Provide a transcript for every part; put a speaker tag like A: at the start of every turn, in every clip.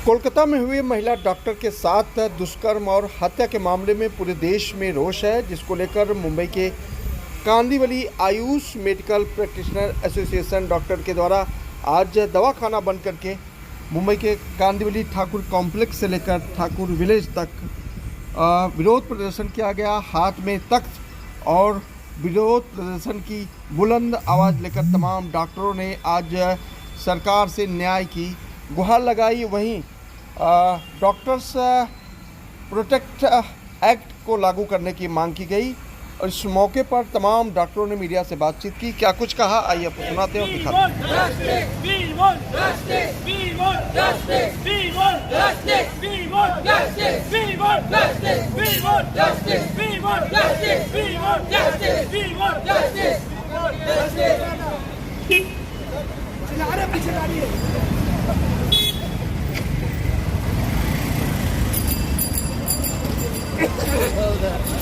A: कोलकाता में हुए महिला डॉक्टर के साथ दुष्कर्म और हत्या के मामले में पूरे देश में रोष है, जिसको लेकर मुंबई के Kandivali Ayush medical practitioner association doctor के द्वारा आज दवाखाना बंद करके मुंबई के कांदिवली ठाकुर कॉम्प्लेक्स से लेकर ठाकुर विलेज तक विरोध प्रदर्शन किया गया। हाथ में तख्त और विरोध प्रदर्शन की बुलंद आवाज़ लेकर तमाम डॉक्टरों ने आज सरकार से न्याय की गुहार लगाई। वहीं डॉक्टर्स प्रोटेक्ट एक्ट को लागू करने की मांग की गई और इस मौके पर तमाम डॉक्टरों ने मीडिया से बातचीत की। क्या कुछ कहा, आइए आपको सुनाते हैं और दिखाते हैं।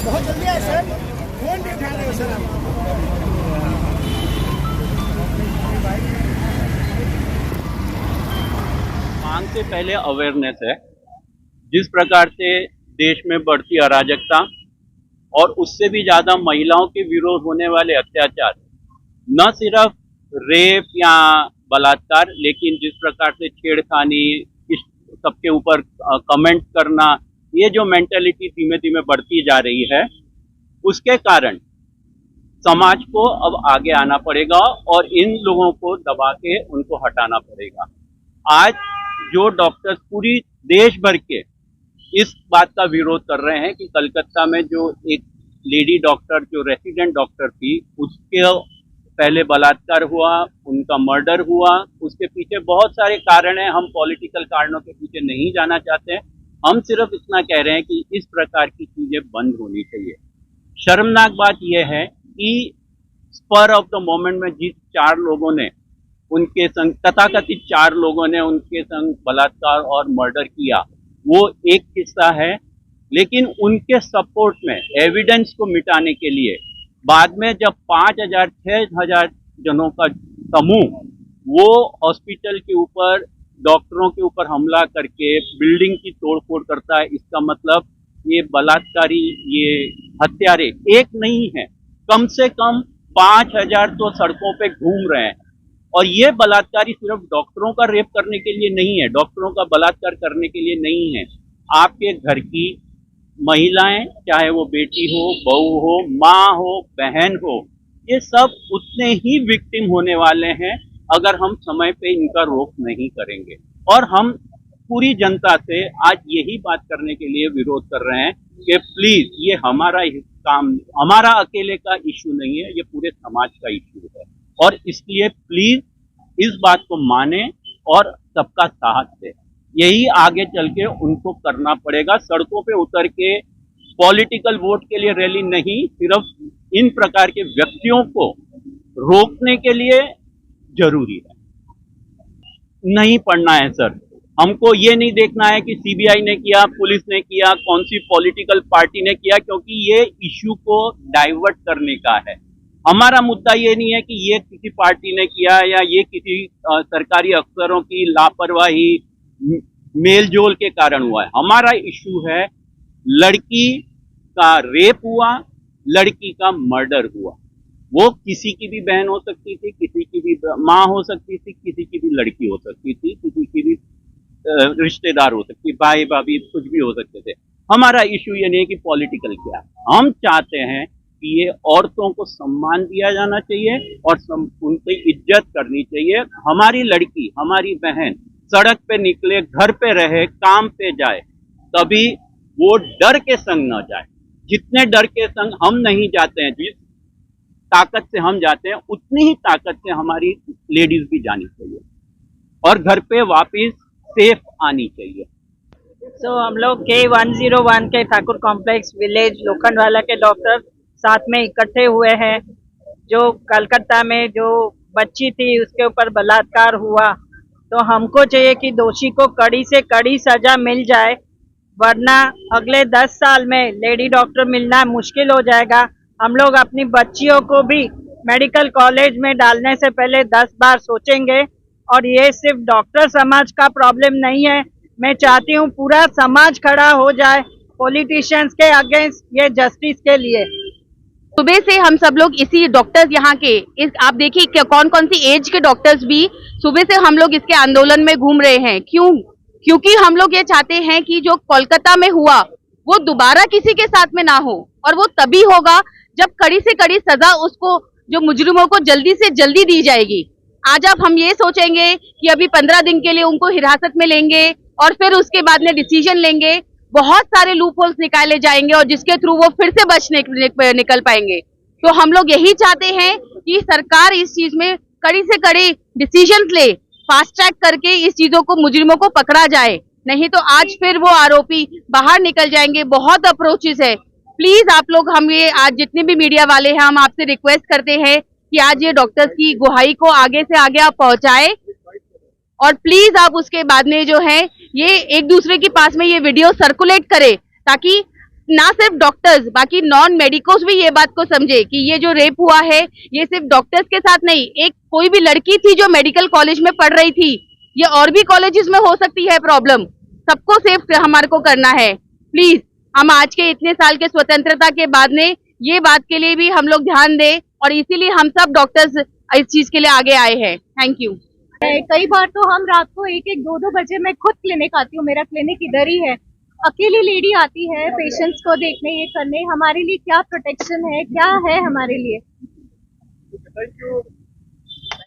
A: बहुत जल्दी आए सर, फोन भी उठा रहे हो सर आप।
B: मांग से पहले अवेयरनेस है। जिस प्रकार से देश में बढ़ती अराजकता और उससे भी ज्यादा महिलाओं के विरोध होने वाले अत्याचार, न सिर्फ रेप या बलात्कार, लेकिन जिस प्रकार से छेड़खानी, इस सबके ऊपर कमेंट करना, ये जो मेंटेलिटी धीमे धीमे बढ़ती जा रही है, उसके कारण समाज को अब आगे आना पड़ेगा और इन लोगों को दबा के उनको हटाना पड़ेगा। आज जो डॉक्टर्स पूरी देश भर के इस बात का विरोध कर रहे हैं कि कलकत्ता में जो एक लेडी डॉक्टर जो रेसिडेंट डॉक्टर थी, उसके पहले बलात्कार हुआ, उनका मर्डर हुआ, उसके पीछे बहुत सारे कारण हैं। हम पॉलिटिकल कारणों के पीछे नहीं जाना चाहते हैं। हम सिर्फ इतना कह रहे हैं कि इस प्रकार की चीजें बंद होनी चाहिए। शर्मनाक बात यह है कि स्पर ऑफ द मोमेंट में जिस 4 लोगों ने उनके संग, तथाकथित 4 लोगों ने उनके संग बलात्कार और मर्डर किया, वो एक हिस्सा है, लेकिन उनके सपोर्ट में एविडेंस को मिटाने के लिए बाद में जब 5,000 6,000 जनों का समूह वो हॉस्पिटल के ऊपर, डॉक्टरों के ऊपर हमला करके बिल्डिंग की तोड़फोड़ करता है, इसका मतलब ये बलात्कारी, ये हत्यारे एक नहीं है, कम से कम 5,000 तो सड़कों पे घूम रहे हैं। और ये बलात्कारी सिर्फ डॉक्टरों का रेप करने के लिए नहीं है, डॉक्टरों का बलात्कार करने के लिए नहीं है। आपके घर की महिलाएं, चाहे वो बेटी हो, बहू हो, माँ हो, बहन हो, ये सब उतने ही विक्टिम होने वाले हैं अगर हम समय पे इनका रोक नहीं करेंगे। और हम पूरी जनता से आज यही बात करने के लिए विरोध कर रहे हैं कि प्लीज, ये हमारा काम, हमारा अकेले का इश्यू नहीं है, ये पूरे समाज का इश्यू है। और इसलिए प्लीज इस बात को माने और सबका साथ दे। यही आगे चल के उनको करना पड़ेगा। सड़कों पे उतर के पॉलिटिकल वोट के लिए रैली नहीं, सिर्फ इन प्रकार के व्यक्तियों को रोकने के लिए जरूरी है। नहीं पढ़ना है सर, हमको ये नहीं देखना है कि सीबीआई ने किया, पुलिस ने किया, कौन सी पॉलिटिकल पार्टी ने किया, क्योंकि ये इश्यू को डाइवर्ट करने का है। हमारा मुद्दा ये नहीं है कि ये किसी पार्टी ने किया या ये किसी सरकारी अफसरों की लापरवाही, मेलजोल के कारण हुआ है। हमारा इश्यू है लड़की का रेप हुआ, लड़की का मर्डर हुआ। वो किसी की भी बहन हो सकती थी, किसी की भी माँ हो सकती थी, किसी की भी लड़की हो सकती थी, किसी की भी रिश्तेदार हो सकती, भाई भाभी कुछ भी हो सकते थे। हमारा इश्यू ये नहीं है कि पॉलिटिकल क्या है। हम चाहते हैं कि ये औरतों को सम्मान दिया जाना चाहिए और उनकी इज्जत करनी चाहिए। हमारी लड़की, हमारी बहन सड़क पे निकले, घर पे रहे, काम पे जाए, तभी वो डर के संग न जाए। जितने डर के संग हम नहीं जाते हैं, जिस ताकत से हम जाते हैं, उतनी ही ताकत से हमारी लेडीज भी जानी चाहिए और घर पे वापस सेफ आनी चाहिए।
C: हम लोग K101 के ठाकुर कॉम्प्लेक्स विलेज लोखंडवाला के डॉक्टर साथ में इकट्ठे हुए हैं। जो कलकत्ता में जो बच्ची थी उसके ऊपर बलात्कार हुआ, तो हमको चाहिए कि दोषी को कड़ी से कड़ी सजा मिल जाए, वरना अगले 10 साल में लेडी डॉक्टर मिलना मुश्किल हो जाएगा। हम लोग अपनी बच्चियों को भी मेडिकल कॉलेज में डालने से पहले 10 बार सोचेंगे। और ये सिर्फ डॉक्टर समाज का प्रॉब्लम नहीं है, मैं चाहती हूँ पूरा समाज खड़ा हो जाए पॉलिटिशियंस के अगेंस्ट, ये जस्टिस के लिए।
D: सुबह से हम सब लोग इसी डॉक्टर्स यहाँ के आप देखिए कौन कौन सी एज के डॉक्टर्स भी सुबह से हम लोग इसके आंदोलन में घूम रहे हैं। क्योंकि हम लोग ये चाहते हैं कि जो कोलकाता में हुआ वो दोबारा किसी के साथ में ना हो, और वो तभी होगा जब कड़ी से कड़ी सजा उसको, जो मुजरिमों को जल्दी से जल्दी दी जाएगी। आज अब हम ये सोचेंगे कि अभी 15 दिन के लिए उनको हिरासत में लेंगे और फिर उसके बाद में डिसीजन लेंगे, बहुत सारे लूप होल्स निकाले जाएंगे और जिसके थ्रू वो फिर से निकल पाएंगे। तो हम लोग यही चाहते हैं कि सरकार इस चीज में कड़ी से कड़ी डिसीजन ले, फास्ट ट्रैक करके इस चीजों को, मुजरिमों को पकड़ा जाए, नहीं तो आज फिर वो आरोपी बाहर निकल जाएंगे। बहुत अप्रोचेस है, प्लीज आप लोग, हम ये आज जितने भी मीडिया वाले हैं, हम आपसे रिक्वेस्ट करते हैं कि आज ये डॉक्टर्स की गुहाई को आगे से आगे आप पहुंचाए, और प्लीज आप उसके बाद में जो है ये एक दूसरे के पास में ये वीडियो सर्कुलेट करे, ताकि ना सिर्फ डॉक्टर्स, बाकी नॉन मेडिकोस भी ये बात को समझे कि ये जो रेप हुआ है ये सिर्फ डॉक्टर्स के साथ नहीं, एक कोई भी लड़की थी जो मेडिकल कॉलेज में पढ़ रही थी, ये और भी कॉलेजेस में हो सकती है प्रॉब्लम। सबको सेफ हमारे को करना है। प्लीज हम आज के इतने साल के स्वतंत्रता के बाद में ये बात के लिए भी हम लोग ध्यान दें, और इसीलिए हम सब डॉक्टर्स इस चीज के लिए आगे आए हैं। Thank you.
E: कई बार तो हम रात को 1-1, 2-2 बजे मैं खुद क्लिनिक आती हूँ, मेरा क्लिनिक इधर ही है। अकेली लेडी आती है पेशेंट्स को देखने, ये करने, हमारे लिए क्या प्रोटेक्शन है, क्या है हमारे लिए।
A: Thank you.